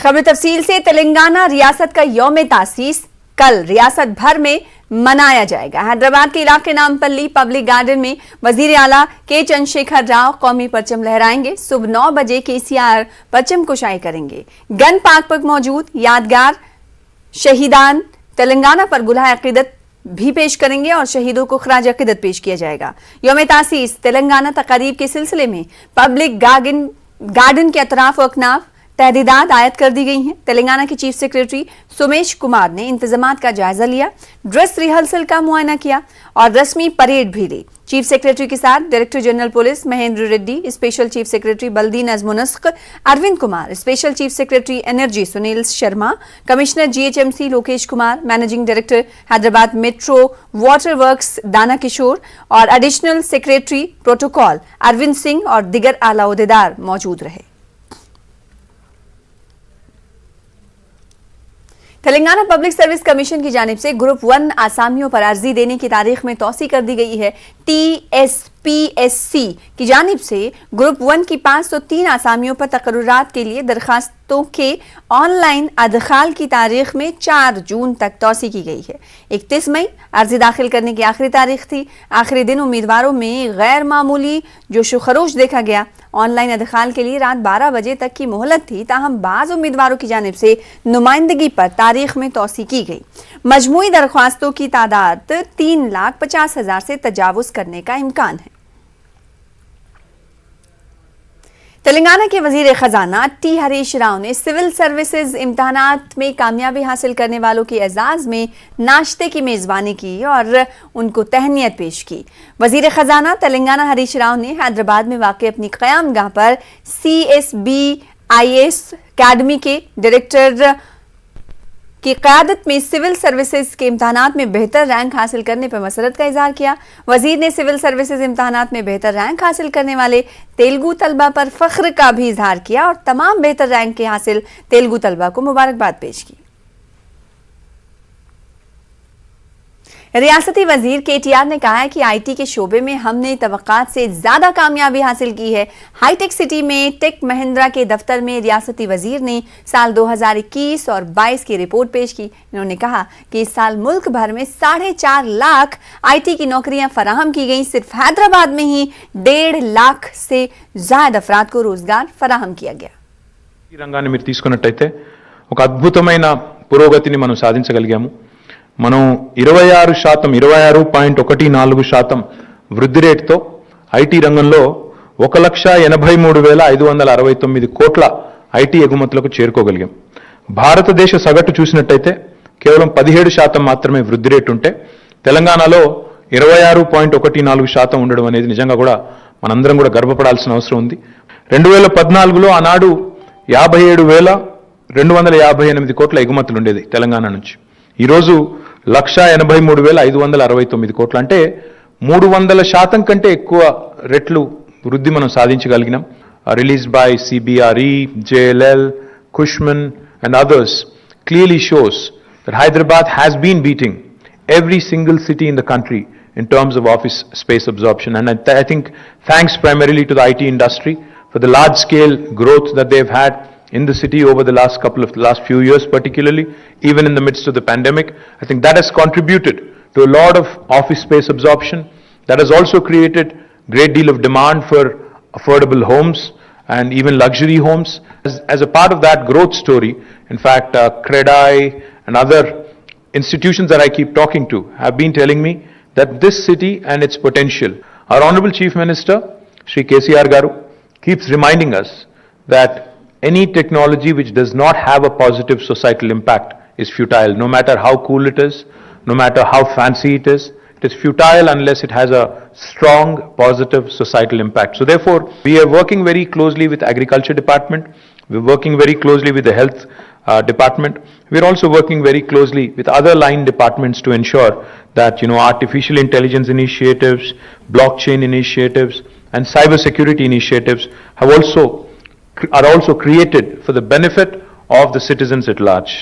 खबर तफसील से। तेलंगाना रियासत का यौम तासीस कल रियासत भर में मनाया जाएगा। हैदराबाद के इलाके नामपल्ली पब्लिक गार्डन में वजीर आला के चंद्रशेखर राव कौमी परचम लहराएंगे। सुबह 9 बजे केसीआर परचम कुशाई करेंगे। गन पार्क पर मौजूद यादगार शहीदान तेलंगाना पर गुलाह अकीदत भी पेश करेंगे और शहीदों को खराज अकीदत पेश किया जाएगा। यौम तासीस तेलंगाना तकारीब के सिलसिले में पब्लिक गार्डन के अतराफ अकनाफ तहदीदात आयद कर दी गई हैं। तेलंगाना के चीफ सेक्रेटरी सोमेश कुमार ने इंतजामात का जायजा लिया, ड्रेस रिहर्सल का मुआयना किया और रस्मी परेड भी ली। चीफ सेक्रेटरी के साथ director general police Mahender Reddy, special chief secretary बल्दी नजमुनस्क Arvind Kumar, special chief secretary energy Sunil Sharma, commissioner GHMC Lokesh Kumar, managing director Hyderabad metro water works Dana Kishore और additional secretary protocol Arvind Singh और दिगर आला ओहदेदार मौजूद रहे। तेलंगाना पब्लिक सर्विस कमीशन की जानिब से ग्रुप 1 आसामियों पर अर्जी देने की तारीख में तौसी कर दी गई है। टीएसपीएससी की जानिब से ग्रुप 1 की 503 आसामियों पर तकर्रुरात के लिए दरखास्तों के ऑनलाइन अदखाल की तारीख में 4 जून तक तौसी की गई है। 31 मई अर्जी दाखिल करने की आखिरी तारीख थी। आखिरी दिन उम्मीदवारों में गैर मामूली जोशो खरोश देखा गया। ऑनलाइन अदखाल के लिए रात 12 बजे तक की मोहलत थी, ताहम बाज उम्मीदवारों की जानिब से नुमाइंदगी पर तारीख में तौसी की गई। मजमूई दरख्वास्तों की तादाद 3,50,000 से तजावुज करने का इम्कान है। तेलंगाना के वजीर खजाना टी हरीश राव ने सिविल सर्विसेज इम्तहानात में कामयाबी हासिल करने वालों के एजाज में नाश्ते की मेजबानी की और उनको तहनीत पेश की। वजीर खजाना तेलंगाना हरीश राव ने हैदराबाद में वाक़ अपनी क़यामगाह पर CSBIS अकेडमी के डायरेक्टर की क़यादत में सिविल सर्विसेज के इम्तहानात में बेहतर रैंक हासिल करने पर मसरत का इजहार किया। वजीर ने सिविल सर्विसेज इम्तहानात में बेहतर रैंक हासिल करने वाले तेलुगु तलबा पर फख्र का भी इजहार किया और तमाम बेहतर रैंक के हासिल तेलुगु तलबा को मुबारकबाद पेश की। रियासती वजीर KTR ने कहा है कि IT के शोबे में हमने तवक्कात से ज्यादा कामयाबी हासिल की है। हाईटेक सिटी में टेक महिंद्रा के दफ्तर में रियासती वजीर ने साल 2021 और 22 की रिपोर्ट पेश की। इन्होंने कहा कि इस साल मुल्क भर में 4.5 लाख IT की नौकरियां फराहम की गई। सिर्फ हैदराबाद में ही 1.5 लाख से ज्यादा अफराद को रोजगार फराहम किया गया। ఈ రంగాన్ని మీరు తీసుకున్నట్టయితే ఒక అద్భుతమైన పురోగతిని మనం సాధించగలిగాము। మనం 26.14% వృద్ధి రేటుతో ఐటీ రంగంలో 1,83,569 కోట్ల ఐటీ ఎగుమతులకు చేరుకోగలిగాం। భారతదేశ సగటు చూసినట్టయితే కేవలం 17% మాత్రమే వృద్ధి రేటు ఉంటే తెలంగాణలో 26.14% ఉండడం అనేది నిజంగా కూడా మనందరం కూడా గర్వపడాల్సిన అవసరం ఉంది। 2014లో ఆనాడు 57,258 కోట్ల ఎగుమతులు ఉండేది తెలంగాణ నుంచి। ఈరోజు 1,83,569 కోట్లు అంటే 300% కంటే ఎక్కువ రెట్లు వృద్ధి మనం సాధించగలిగినాం। Released by CBRE, JLL, Cushman and others clearly shows that Hyderabad has been beating every single city in the country in terms of office space absorption, and I think thanks primarily to the IT industry for the large scale growth that they've had in the city over the last few years, particularly even in the midst of the pandemic. I think that has contributed to a lot of office space absorption. That has also created great deal of demand for affordable homes and even luxury homes. As a part of that growth story, in fact, CREDAI and other institutions that I keep talking to have been telling me that this city and its potential, our Honorable Chief Minister, Shri KCR Garu, keeps reminding us that any technology which does not have a positive societal impact is futile. No matter how cool it is, no matter how fancy it is futile unless it has a strong positive societal impact. So therefore, we are working very closely with Agriculture Department, we're working very closely with the Health Department. We're also working very closely with other line departments to ensure that, artificial intelligence initiatives, blockchain initiatives and cyber security initiatives are also created for the benefit of the citizens at large.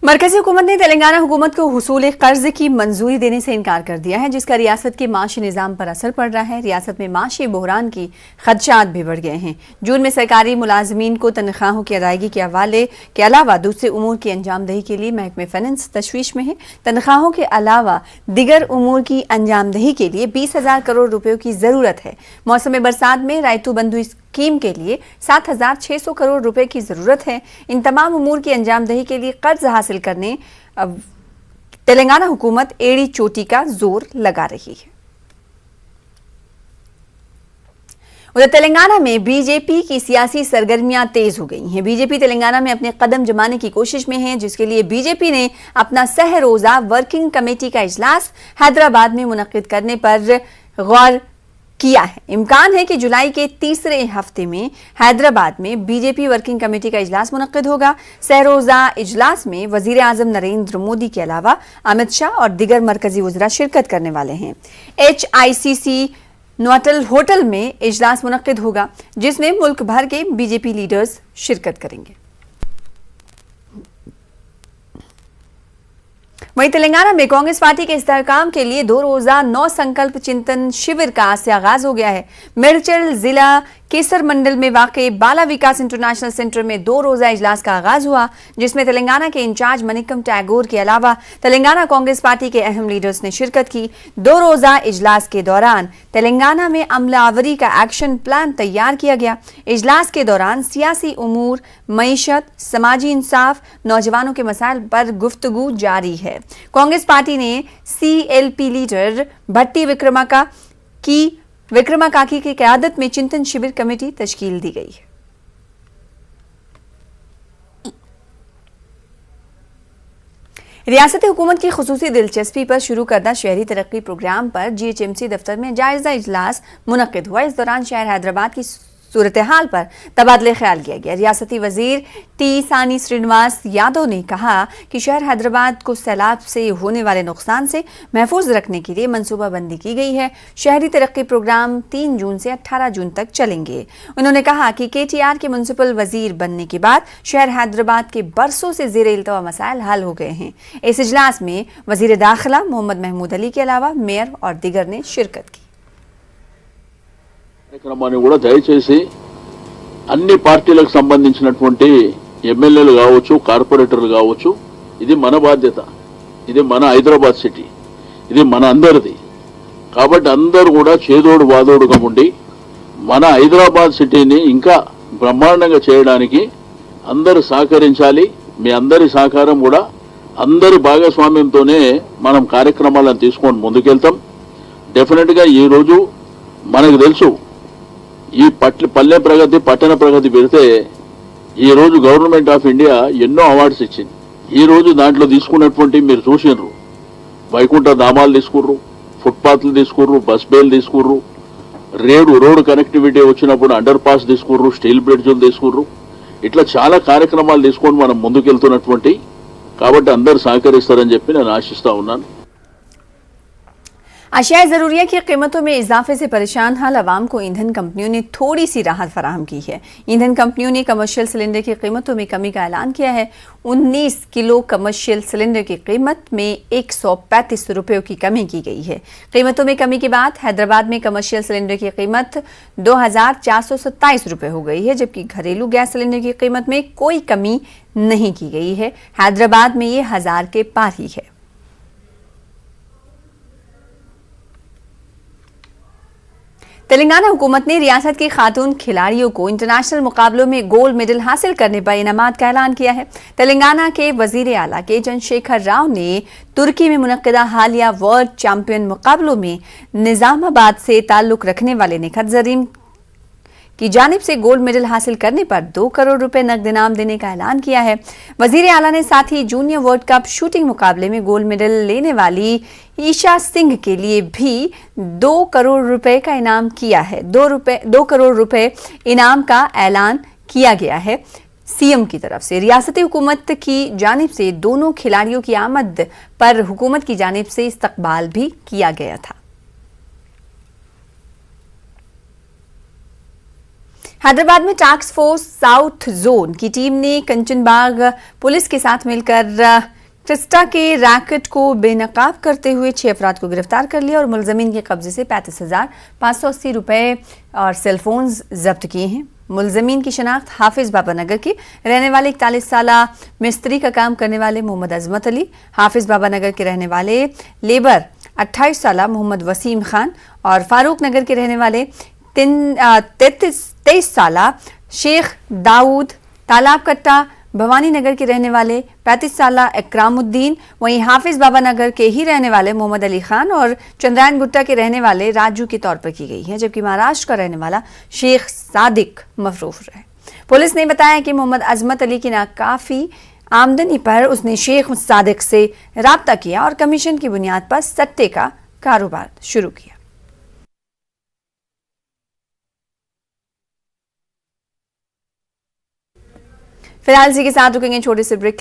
मरकजी हुकूमत ने तेलंगाना हुकूमत को हुसूल कर्ज की मंजूरी देने से इनकार कर दिया है, जिसका रियासत के माशी निज़ाम पर असर पड़ रहा है। रियासत में माशी बहरान की खदशात भी बढ़ गए हैं। जून में सरकारी मुलाजमीन को तनख्वाहों की अदायगी के हवाले के अलावा दूसरे उमूर की अंजामदही के लिए महकमे फाइनेंस तशवीश में है। तनख्वाहों के अलावा दिगर उमूर की अंजामदही के लिए 20,000 करोड़ रुपयों की जरूरत है। मौसम बरसात में रायतू बंधु स्कीम के लिए 7,600 करोड़ रुपए की जरूरत है। इन तमाम उमूर की अंजामदही के लिए कर्ज हासिल करने तेलंगाना हुकूमत एड़ी चोटी का जोर लगा रही है। उधर तेलंगाना में बीजेपी की सियासी सरगर्मियां तेज हो गई हैं। बीजेपी तेलंगाना में अपने कदम जमाने की कोशिश में है, जिसके लिए बीजेपी ने अपना सह रोजा वर्किंग कमेटी का इजलास हैदराबाद में मुनक्किद करने पर गौर किया है। इम्कान है कि जुलाई के तीसरे हफ्ते में हैदराबाद में बीजेपी वर्किंग कमेटी का इजलास मुनक्किद होगा। सहरोजा इजलास में वजीर आजम नरेंद्र मोदी के अलावा अमित शाह और दिगर मरकजी वज़रा शिरकत करने वाले हैं। HICC नोटल होटल में इजलास मुनक्किद होगा, जिसमें मुल्क भर के बीजेपी लीडर्स शिरकत करेंगे। वहीं तेलंगाना में कांग्रेस पार्टी के इस्तेहकाम के लिए 2 रोजा 9 संकल्प चिंतन शिविर का आज से आगाज हो गया है। मेडचल जिला केसर मंडल में वाक़े बाला विकास इंटरनेशनल सेंटर में 2 रोजा इजलास का आगाज हुआ, जिसमें तेलंगाना के इंचार्ज मनिकम टैगोर के अलावा तेलंगाना कांग्रेस पार्टी के अहम लीडर्स ने शिरकत की। 2 रोजा इजलास के दौरान तेलंगाना में अमलावरी का एक्शन प्लान तैयार किया गया। इजलास के दौरान सियासी उमूर, मईशत, समाजी इंसाफ, नौजवानों के मसाइल पर गुफ्तगू जारी है। कांग्रेस पार्टी ने CLP लीडर भट्टी विक्रमाकाकी की क़यादत में चिंतन शिविर कमेटी तश्कील दी गई है। रियासती हुकूमत की खुसूसी दिलचस्पी पर शुरू करदा शहरी तरक्की प्रोग्राम पर GHMC दफ्तर में जायजा इजलास मुनक्किद हुआ। इस दौरान शहर हैदराबाद की सूरत हाल पर तबादले ख्याल किया गया। रियासती वजीर T सानी श्रीनिवास यादव ने कहा कि शहर हैदराबाद को सैलाब से होने वाले नुकसान से महफूज रखने के लिए मनसूबाबंदी की गई है। शहरी तरक्की प्रोग्राम 3 जून से 18 जून तक चलेंगे। उन्होंने कहा कि KTR के म्युनिसिपल वजीर बनने के बाद शहर हैदराबाद के बरसों से जेर इल्तवा मसाइल हल हो गए हैं। इस इजलास में वजीर दाखिला मोहम्मद महमूद अली के अलावा मेयर और दिगर ने शिरकत की। కార్యక్రమాన్ని కూడా దయచేసి అన్ని పార్టీలకు సంబంధించినటువంటి ఎమ్మెల్యేలు కావచ్చు, కార్పొరేటర్లు కావచ్చు, ఇది మన బాధ్యత, ఇది మన హైదరాబాద్ సిటీ, ఇది మన అందరిది. కాబట్టి అందరూ కూడా చేదోడు వాదోడుగా ఉండి మన హైదరాబాద్ సిటీని ఇంకా బ్రహ్మాండంగా చేయడానికి అందరూ సహకరించాలి. మీ అందరి సహకారం కూడా అందరి భాగస్వామ్యంతోనే మనం కార్యక్రమాలను తీసుకొని ముందుకెళ్తాం. డెఫినెట్గా ఈ రోజు మనకు తెలుసు ఈ పల్లె ప్రగతి, పట్టణ ప్రగతి పెడితే ఈ రోజు గవర్నమెంట్ ఆఫ్ ఇండియా ఎన్నో అవార్డ్స్ ఇచ్చింది. ఈ రోజు దాంట్లో తీసుకున్నటువంటి మీరు చూసినారు, వైకుంఠ ధామాలు తీసుకుర్రు, ఫుట్పాత్లు తీసుకుర్రు, బస్ బేలు తీసుకుర్రు, రోడ్ కనెక్టివిటీ వచ్చినప్పుడు అండర్ పాస్ తీసుకుర్రు, స్టీల్ బ్రిడ్జ్లు తీసుకుర్రు. ఇట్లా చాలా కార్యక్రమాలు తీసుకొని మనం ముందుకెళ్తున్నటువంటి, కాబట్టి అందరూ సహకరిస్తారని చెప్పి నేను ఆశిస్తా ఉన్నాను. अशिया ज़रूरिया की कीमतों में इजाफे से परेशान हाल अवाम को ईंधन कंपनियों ने थोड़ी सी राहत फराहम की है। ईंधन कंपनियों ने कमर्शियल सिलेंडर की कीमतों में कमी का ऐलान किया है। 19 किलो कमर्शियल सिलेंडर की कीमत में 135 रुपयों की कमी की गई है। कीमतों में कमी के बाद हैदराबाद में कमर्शियल सिलेंडर की कीमत 2,427 रुपये हो गई है, जबकि घरेलू गैस सिलेंडर की कीमत में कोई कमी नहीं की गई है। हैदराबाद में ये 1000 के पार ही है। तेलंगाना हुकूमत ने रियासत की खातून खिलाड़ियों को इंटरनेशनल मुकाबलों में गोल्ड मेडल हासिल करने पर इनामात का ऐलान किया है। तेलंगाना के वजीर आला के चंद्रशेखर राव ने तुर्की में मुनक्किदा हालिया वर्ल्ड चैंपियन मुकाबलों में निजामाबाद से ताल्लुक रखने वाले निखत जरीन की जानिब से गोल्ड मेडल हासिल करने पर 2 करोड़ रुपए नकद इनाम देने का ऐलान किया है। वजीर आला ने साथ ही जूनियर वर्ल्ड कप शूटिंग मुकाबले में गोल्ड मेडल लेने वाली ईशा सिंह के लिए भी 2 करोड़ रुपए का इनाम किया है। 2 करोड़ रुपए इनाम का ऐलान किया गया है CM की तरफ से। रियासती हुकूमत की जानिब से दोनों खिलाड़ियों की आमद पर हुकूमत की जानिब से इस्तकबाल भी किया गया था। हैदराबाद में टास्क फोर्स साउथ जोन की टीम ने कंचनबाग पुलिस के साथ मिलकर क्रिस्टा के रैकेट को बेनकाब करते हुए 6 अफराद को गिरफ्तार कर लिया और मुलजमीन के कब्जे से 35,580 रुपए और सेलफोन्स जब्त किए हैं। मुलजमीन की शनाख्त हाफिज बाबा नगर के रहने वाले 41 साला मिस्त्री का काम करने वाले मोहम्मद अजमत अली, हाफिज बाबा नगर के रहने वाले लेबर 28 साला मोहम्मद वसीम खान और फारूक नगर के रहने वाले 23 साला शेख दाऊद, तालाब कट्टा भवानी नगर के रहने वाले 35 साला इकरामुद्दीन, वहीं हाफिज बाबा नगर के ही रहने वाले मोहम्मद अली खान और चंद्रायन गुट्टा के रहने वाले राजू के तौर पर की गई है, जबकि महाराष्ट्र का रहने वाला शेख सादिक मफरूफ रहे। पुलिस ने बताया कि मोहम्मद अजमत अली की नाकाफी आमदनी पर उसने शेख सादिक से राब्ता किया और कमीशन की बुनियाद पर सट्टे का कारोबार शुरू किया। फिलहाल इसी के साथ रुकेंगे छोटे से ब्रेक।